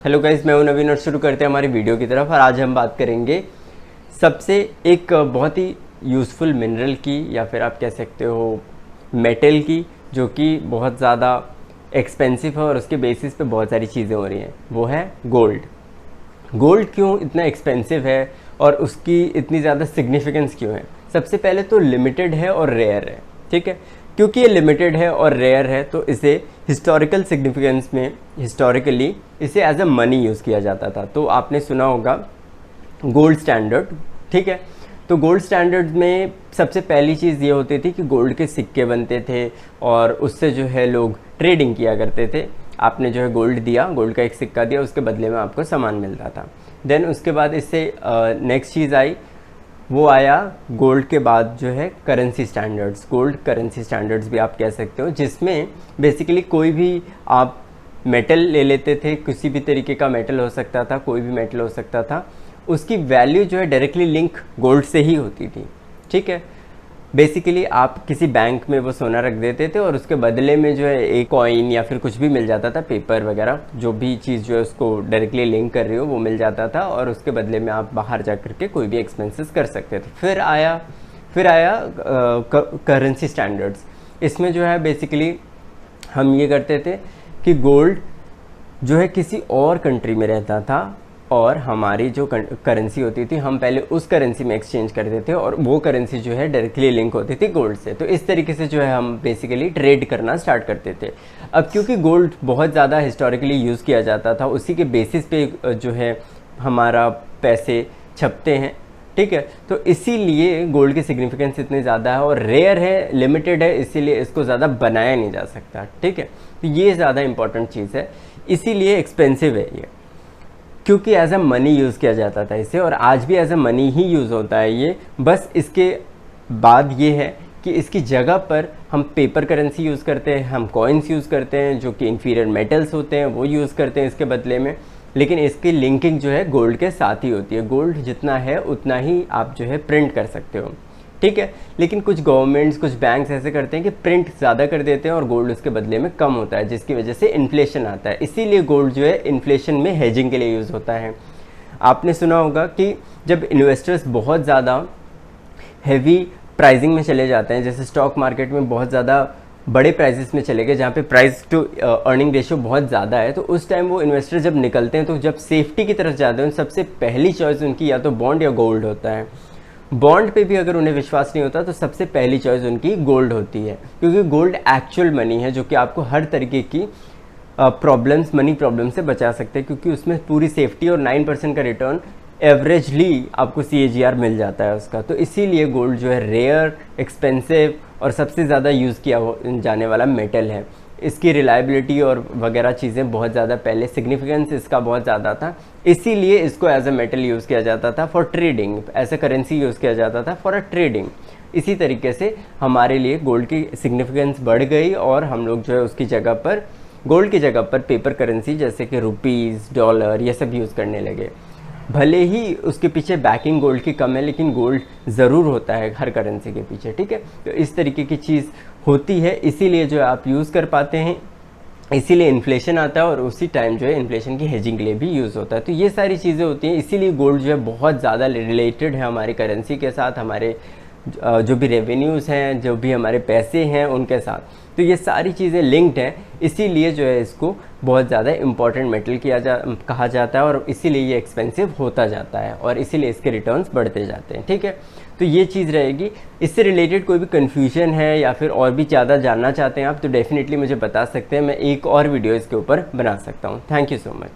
Hello guys, मैं हूं नवीन और शुरू करते हैं हमारी वीडियो की तरफ। और आज हम बात करेंगे सबसे एक बहुत ही यूज़फुल मिनरल की या फिर आप कह सकते हो मेटल की, जो कि बहुत ज़्यादा एक्सपेंसिव है और उसके बेसिस पे बहुत सारी चीज़ें हो रही हैं। वो है गोल्ड। गोल्ड क्यों इतना एक्सपेंसिव है और उसकी इतनी ज़्यादा सिग्निफिकेंस क्यों है? सबसे पहले तो लिमिटेड है और रेयर है, ठीक है। क्योंकि ये लिमिटेड है और रेयर है तो इसे हिस्टोरिकल सिग्निफिकेंस में हिस्टोरिकली इसे एज अ मनी यूज़ किया जाता था। तो आपने सुना होगा गोल्ड स्टैंडर्ड, ठीक है। तो गोल्ड स्टैंडर्ड में सबसे पहली चीज़ ये होती थी कि गोल्ड के सिक्के बनते थे और उससे जो है लोग ट्रेडिंग किया करते थे। आपने जो है गोल्ड दिया, गोल्ड का एक सिक्का दिया, उसके बदले में आपको सामान मिलता था। देन उसके बाद इससे नेक्स्ट चीज़ आई, वो आया गोल्ड के बाद जो है currency standards. Gold currency standards भी आप कह सकते हो, जिसमें बेसिकली कोई भी आप मेटल ले लेते थे, किसी भी तरीके का मेटल हो सकता था, कोई भी मेटल हो सकता था, उसकी वैल्यू जो है डायरेक्टली लिंक गोल्ड से ही होती थी, ठीक है। बेसिकली आप किसी बैंक में वो सोना रख देते थे और उसके बदले में जो है एक कॉइन या फिर कुछ भी मिल जाता था, पेपर वगैरह, जो भी चीज़ जो है उसको डायरेक्टली लिंक कर रही हो वो मिल जाता था और उसके बदले में आप बाहर जा कर के कोई भी एक्सपेंसेस कर सकते थे। फिर आया करेंसी स्टैंडर्ड्स। इसमें जो है बेसिकली हम ये करते थे कि गोल्ड जो है किसी और कंट्री में रहता था और हमारी जो करेंसी होती थी हम पहले उस करेंसी में एक्सचेंज करते थे और वो करेंसी जो है डायरेक्टली लिंक होती थी गोल्ड से। तो इस तरीके से जो है हम बेसिकली ट्रेड करना स्टार्ट करते थे। अब क्योंकि गोल्ड बहुत ज़्यादा हिस्टोरिकली यूज़ किया जाता था, उसी के बेसिस पे जो है हमारा पैसे छपते हैं, ठीक है। तो इसीलिए गोल्ड की सिग्निफिकेंस इतनी ज़्यादा है और रेयर है, लिमिटेड है, इसीलिए इसको ज़्यादा बनाया नहीं जा सकता, ठीक है। तो ये ज़्यादा इंपॉर्टेंट चीज़ है, इसीलिए एक्सपेंसिव है ये, क्योंकि एज अ मनी यूज़ किया जाता था इसे, और आज भी एज अ मनी ही यूज़ होता है ये। बस इसके बाद ये है कि इसकी जगह पर हम पेपर करेंसी यूज़ करते हैं, हम कॉइन्स यूज़ करते हैं जो कि इन्फीरियर मेटल्स होते हैं, वो यूज़ करते हैं इसके बदले में। लेकिन इसकी लिंकिंग जो है गोल्ड के साथ ही होती है। गोल्ड जितना है उतना ही आप जो है प्रिंट कर सकते हो, ठीक है। लेकिन कुछ गवर्नमेंट्स, कुछ बैंक्स ऐसे करते हैं कि प्रिंट ज़्यादा कर देते हैं और गोल्ड उसके बदले में कम होता है, जिसकी वजह से इन्फ्लेशन आता है। इसीलिए गोल्ड जो है इन्फ्लेशन में हेजिंग के लिए यूज़ होता है। आपने सुना होगा कि जब इन्वेस्टर्स बहुत ज़्यादा हैवी प्राइसिंग में चले जाते हैं, जैसे स्टॉक मार्केट में बहुत ज़्यादा बड़े प्राइसेस में चले गए जहाँ पे प्राइस टू अर्निंग रेशियो बहुत ज़्यादा है, तो उस टाइम वो इन्वेस्टर जब निकलते हैं तो जब सेफ्टी की तरफ जाते हैं, सबसे पहली चॉइस उनकी या तो बॉन्ड या गोल्ड होता है। बॉन्ड पे भी अगर उन्हें विश्वास नहीं होता तो सबसे पहली चॉइस उनकी गोल्ड होती है, क्योंकि गोल्ड एक्चुअल मनी है जो कि आपको हर तरीके की प्रॉब्लम्स, मनी प्रॉब्लम से बचा सकते हैं, क्योंकि उसमें पूरी सेफ्टी और 9% का रिटर्न एवरेजली आपको CAGR मिल जाता है उसका। तो इसीलिए गोल्ड जो है रेयर, एक्सपेंसिव और सबसे ज़्यादा यूज़ किया जाने वाला मेटल है। इसकी रिलायबिलिटी और वगैरह चीज़ें बहुत ज़्यादा, पहले सिग्निफिकेंस इसका बहुत ज़्यादा था, इसीलिए इसको एज अ मेटल यूज़ किया जाता था for trading, as a currency use किया जाता था फॉर अ ट्रेडिंग। इसी तरीके से हमारे लिए गोल्ड की सिग्निफिकेंस बढ़ गई और हम लोग जो है उसकी जगह पर, गोल्ड की जगह पर पेपर करेंसी जैसे कि रुपीज़, डॉलर, ये सब यूज़ करने लगे। भले ही उसके पीछे बैकिंग गोल्ड की कम है, लेकिन गोल्ड ज़रूर होता है हर करेंसी के पीछे, ठीक है। तो इस तरीके की चीज़ होती है, इसीलिए जो है आप यूज़ कर पाते हैं, इसीलिए इन्फ्लेशन आता है और उसी टाइम जो है इन्फ्लेशन की हेजिंग के लिए भी यूज़ होता है। तो ये सारी चीज़ें होती हैं, इसीलिए गोल्ड जो है बहुत ज़्यादा रिलेटेड है हमारी करेंसी के साथ, हमारे जो भी रेवेन्यूज़ हैं, जो भी हमारे पैसे हैं उनके साथ। तो ये सारी चीज़ें लिंक्ड हैं, इसीलिए जो है इसको बहुत ज़्यादा इम्पॉर्टेंट मेटल कहा जाता है और इसीलिए ये एक्सपेंसिव होता जाता है और इसीलिए इसके रिटर्न्स बढ़ते जाते हैं, ठीक है। तो ये चीज़ रहेगी। इससे रिलेटेड कोई भी कन्फ्यूजन है या फिर और भी ज़्यादा जानना चाहते हैं आप, तो डेफिनेटली मुझे बता सकते हैं, मैं एक और वीडियो इसके ऊपर बना सकता हूँ। Thank you so much.